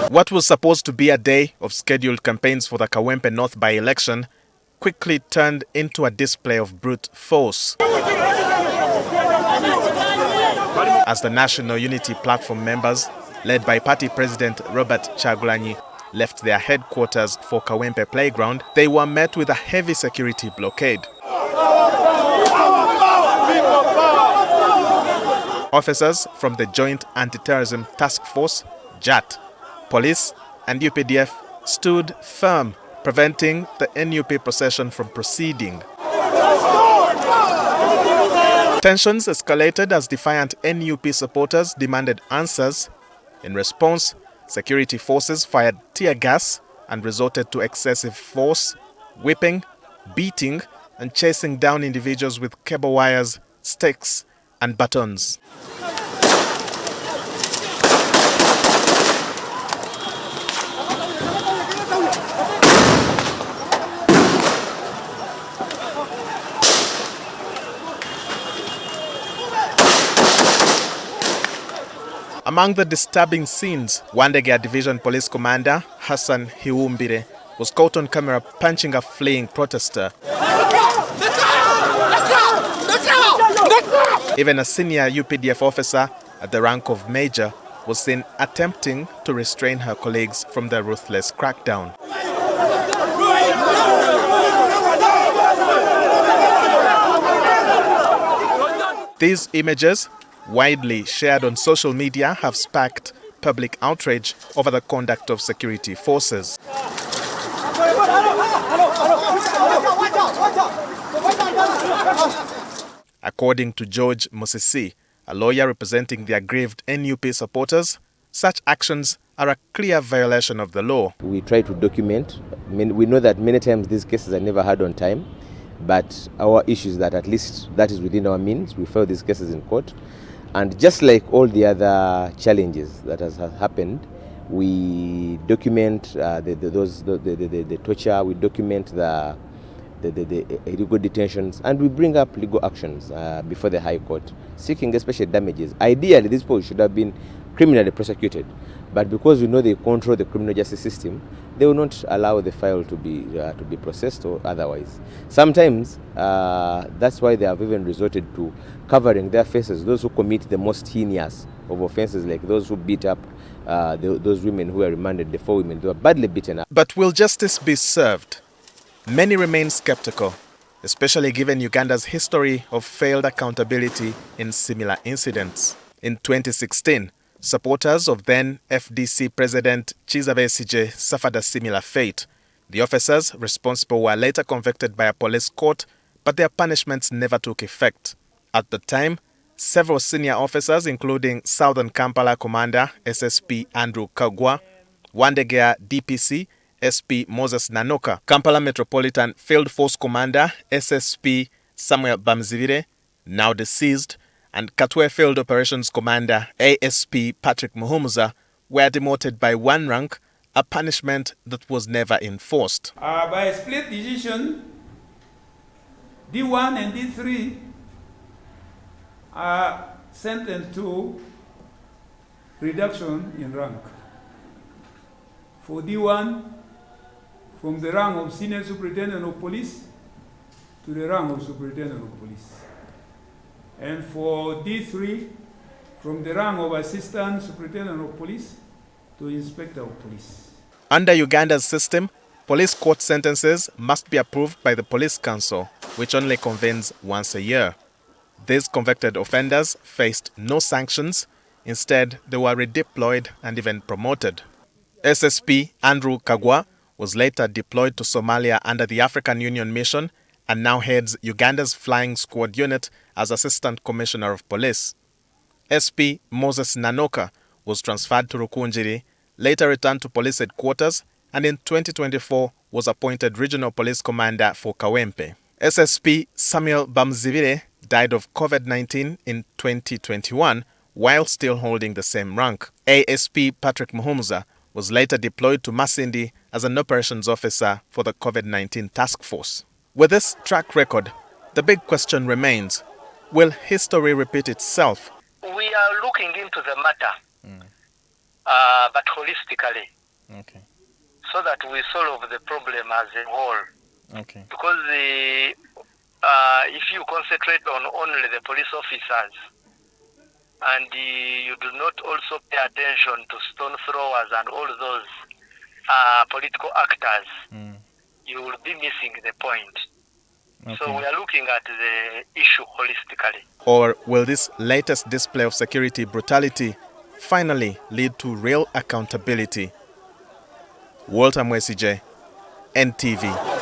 What was supposed to be a day of scheduled campaigns for the Kawempe North by-election quickly turned into a display of brute force. As the National Unity Platform members, led by party president Robert Chagulanyi, left their headquarters for Kawempe Playground, they were met with a heavy security blockade. Officers from the Joint Anti-Terrorism Task Force, JATT, police and UPDF stood firm, preventing the NUP procession from proceeding. Tensions escalated as defiant NUP supporters demanded answers. In response, security forces fired tear gas and resorted to excessive force, whipping, beating, and chasing down individuals with cable wires, sticks, and batons. Among the disturbing scenes, Wandegea Division Police Commander Hassan Hiwumbire was caught on camera punching a fleeing protester. Even a senior UPDF officer at the rank of major was seen attempting to restrain her colleagues from the ruthless crackdown. These images, widely shared on social media, have sparked public outrage over the conduct of security forces. According to George Musisi, a lawyer representing the aggrieved NUP supporters, such actions are a clear violation of the law. We try to document. We know that many times these cases are never heard on time, but our issue is that at least that is within our means. We file these cases in court. And just like all the other challenges that has happened, we document the torture, we document the illegal detentions, and we bring up legal actions before the High Court, seeking especially damages. Ideally, these people should have been criminally prosecuted, but because we know they control the criminal justice system, they will not allow the file to be processed or otherwise. Sometimes that's why they have even resorted to covering their faces, those who commit the most heinous of offenses, like those who beat up those women who were remanded, the 4 women, they were badly beaten up. But will justice be served? Many remain skeptical, especially given Uganda's history of failed accountability in similar incidents. In 2016, supporters of then FDC President Kizza Besigye suffered a similar fate. The officers responsible were later convicted by a police court, but their punishments never took effect. At the time, several senior officers, including Southern Kampala Commander SSP Andrew Kagwa, Wandegea DPC SP Moses Nanoka, Kampala Metropolitan Field Force Commander SSP Samuel Bamzibire, now deceased, and Katwe Field Operations Commander ASP Patrick Muhumuza were demoted by 1 rank, a punishment that was never enforced. By a split decision, D1 and D3 are sentenced to reduction in rank. For D1, from the rank of Senior Superintendent of Police to the rank of Superintendent of Police. And for D3, from the rank of Assistant Superintendent of Police to Inspector of Police. Under Uganda's system, police court sentences must be approved by the Police Council, which only convenes once a year. These convicted offenders faced no sanctions. Instead, they were redeployed and even promoted. SSP Andrew Kagwa was later deployed to Somalia under the African Union Mission and now heads Uganda's Flying Squad Unit as Assistant Commissioner of Police. SP Moses Nanoka was transferred to Rukunjiri, later returned to police headquarters, and in 2024 was appointed Regional Police Commander for Kawempe. SSP Samuel Bamzibire died of COVID-19 in 2021 while still holding the same rank. ASP Patrick Muhumuza was later deployed to Masindi as an operations officer for the COVID-19 task force. With this track record, the big question remains, will history repeat itself? are looking into the matter, but holistically, Okay. so that we solve the problem as a whole. Okay. Because if you concentrate on only the police officers, and you do not also pay attention to stone throwers and all those political actors, you will be missing the point. Okay. So we are looking at the issue holistically. Or will this latest display of security brutality finally lead to real accountability? Walter Mwesije, NTV.